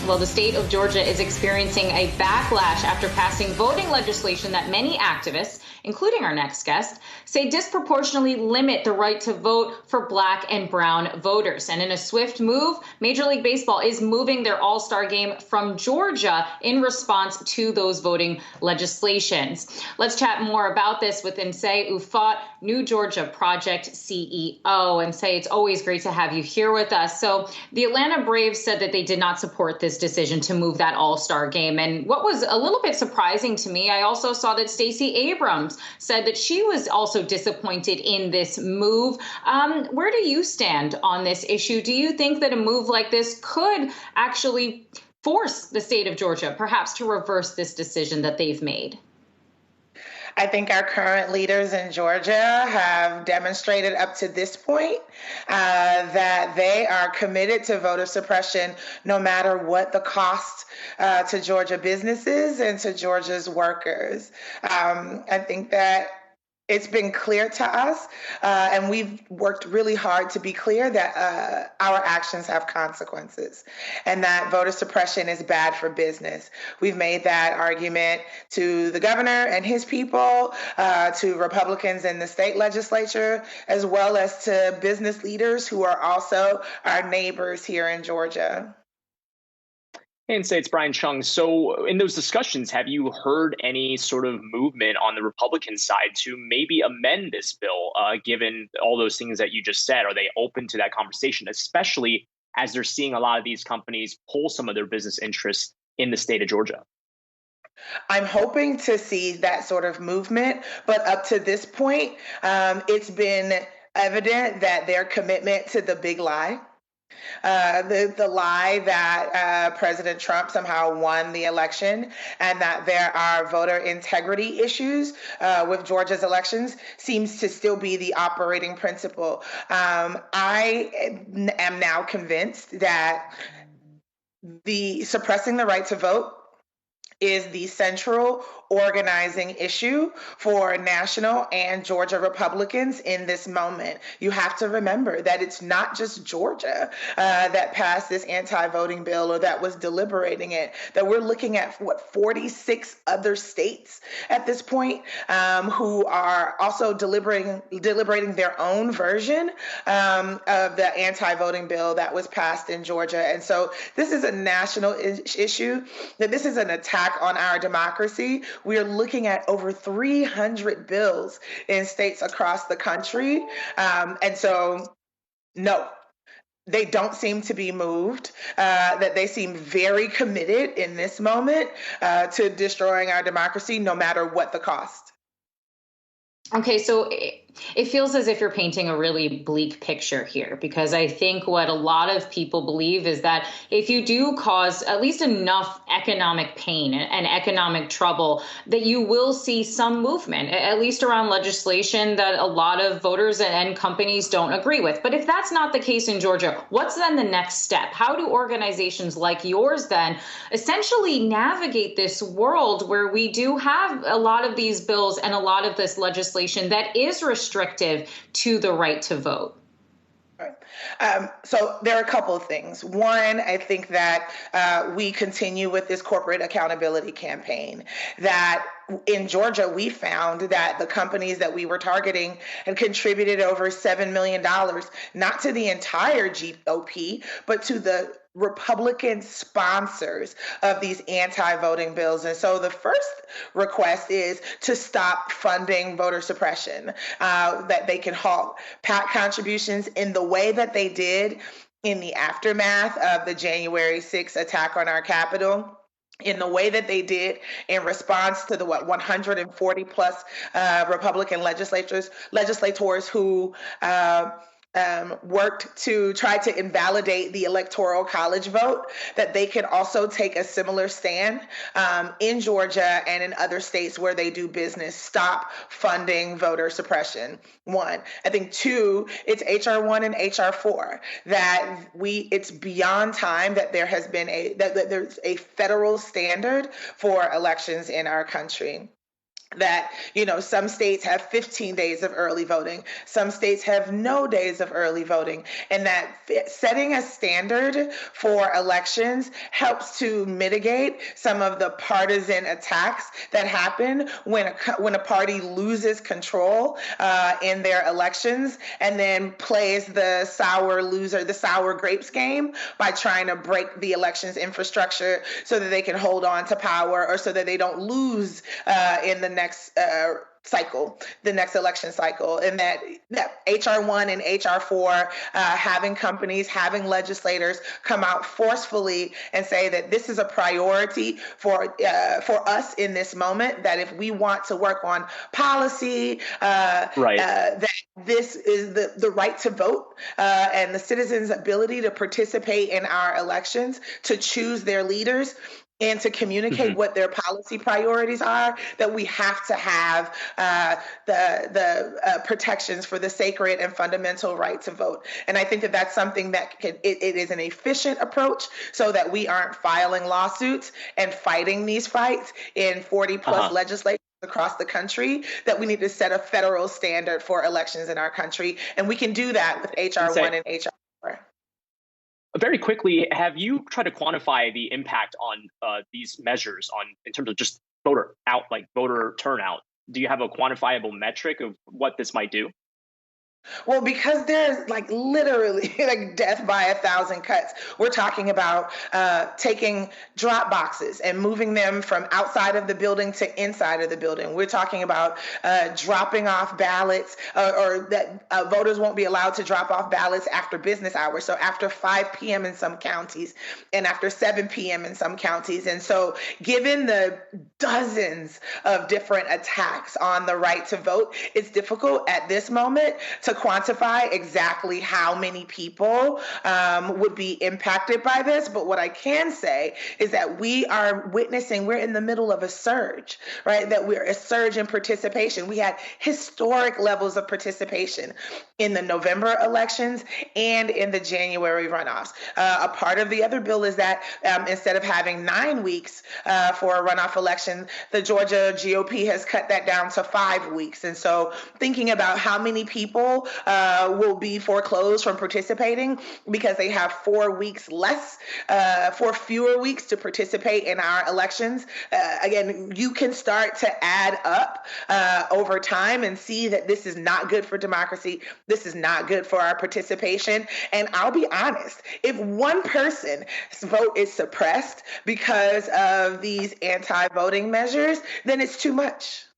Well, the state of Georgia is experiencing a backlash after passing voting legislation that many activists, including our next guest, say disproportionately limit the right to vote for Black and brown voters. And in a swift move, Major League Baseball is moving their All-Star game from Georgia in response to those voting legislations. Let's chat more about this with Nsé Ufot, New Georgia Project CEO. And Nsé, it's always great to have you here with us. So the Atlanta Braves said that they did not support this decision to move that All-Star game. And what was a little bit surprising to me, I also saw that Stacey Abrams said that she was also disappointed in this move. Where do you stand on this issue? Do you think that a move like this could actually force the state of Georgia perhaps to reverse this decision that they've made? I think our current leaders in Georgia have demonstrated up to this point that they are committed to voter suppression no matter what the cost to Georgia businesses and to Georgia's workers. I think that it's been clear to us, and we've worked really hard to be clear that our actions have consequences and that voter suppression is bad for business. We've made that argument to the governor and his people, to Republicans in the state legislature, as well as to business leaders who are also our neighbors here in Georgia. And say it's Brian Cheung. So in those discussions, have you heard any sort of movement on the Republican side to maybe amend this bill, given all those things that you just said? Are they open to that conversation, especially as they're seeing a lot of these companies pull some of their business interests in the state of Georgia? I'm hoping to see that sort of movement, but up to this point, it's been evident that their commitment to the big lie, the lie that President Trump somehow won the election and that there are voter integrity issues with Georgia's elections seems to still be the operating principle. I am now convinced that suppressing the right to vote is the central organizing issue for national and Georgia Republicans in this moment. You have to remember that it's not just Georgia that passed this anti-voting bill or that was deliberating it, that we're looking at 46 other states at this point who are also deliberating their own version of the anti-voting bill that was passed in Georgia. And so this is a national issue, that this is an attack on our democracy. We are looking at over 300 bills in states across the country. And so, no, they don't seem to be moved, that they seem very committed in this moment to destroying our democracy, no matter what the cost. Okay, so it feels as if you're painting a really bleak picture here, because I think what a lot of people believe is that if you do cause at least enough economic pain and economic trouble, that you will see some movement, at least around legislation that a lot of voters and companies don't agree with. But if that's not the case in Georgia, what's then the next step? How do organizations like yours then essentially navigate this world where we do have a lot of these bills and a lot of this legislation that is restrictive to the right to vote? So there are a couple of things. One, I think that we continue with this corporate accountability campaign. That in Georgia, we found that the companies that we were targeting had contributed over $7 million, not to the entire GOP, but to the Republican sponsors of these anti-voting bills. And so the first request is to stop funding voter suppression, that they can halt PAC contributions in the way that they did in the aftermath of the January 6th attack on our Capitol, in the way that they did in response to the 140 plus Republican legislators who worked to try to invalidate the Electoral College vote, that they can also take a similar stand in Georgia and in other states where they do business. Stop funding voter suppression. One. I think two, it's HR 1 and HR 4, that it's beyond time that there has been that there's a federal standard for elections in our country. that, some states have 15 days of early voting, some states have no days of early voting, and that setting a standard for elections helps to mitigate some of the partisan attacks that happen when a party loses control in their elections and then plays the sour grapes game by trying to break the elections infrastructure so that they can hold on to power, or so that they don't lose in the next the next election cycle. And that HR 1 and HR 4, having companies, having legislators come out forcefully and say that this is a priority for us in this moment, that if we want to work on policy, that this is the right to vote and the citizens' ability to participate in our elections, to choose their leaders, and to communicate what their policy priorities are, that we have to have the protections for the sacred and fundamental right to vote. And I think that that's something that it is an efficient approach, so that we aren't filing lawsuits and fighting these fights in 40 plus legislatures across the country, that we need to set a federal standard for elections in our country. And we can do that with HR 1 and HR 4. Very quickly, have you tried to quantify the impact on these measures in terms of just voter turnout? Do you have a quantifiable metric of what this might do? Well, because there's literally death by 1,000 cuts. We're talking about taking drop boxes and moving them from outside of the building to inside of the building. We're talking about dropping off ballots, or that voters won't be allowed to drop off ballots after business hours. So after 5 p.m. in some counties, and after 7 p.m. in some counties. And so given the dozens of different attacks on the right to vote, it's difficult at this moment to quantify exactly how many people would be impacted by this. But what I can say is that we're in the middle of a surge, right? That we're a surge in participation. We had historic levels of participation in the November elections and in the January runoffs. A part of the other bill is that instead of having 9 weeks for a runoff election, the Georgia GOP has cut that down to 5 weeks. And so thinking about how many people will be foreclosed from participating because they have 4 fewer weeks to participate in our elections. Again, you can start to add up over time and see that this is not good for democracy. This is not good for our participation. And I'll be honest, if one person's vote is suppressed because of these anti-voting measures, then it's too much.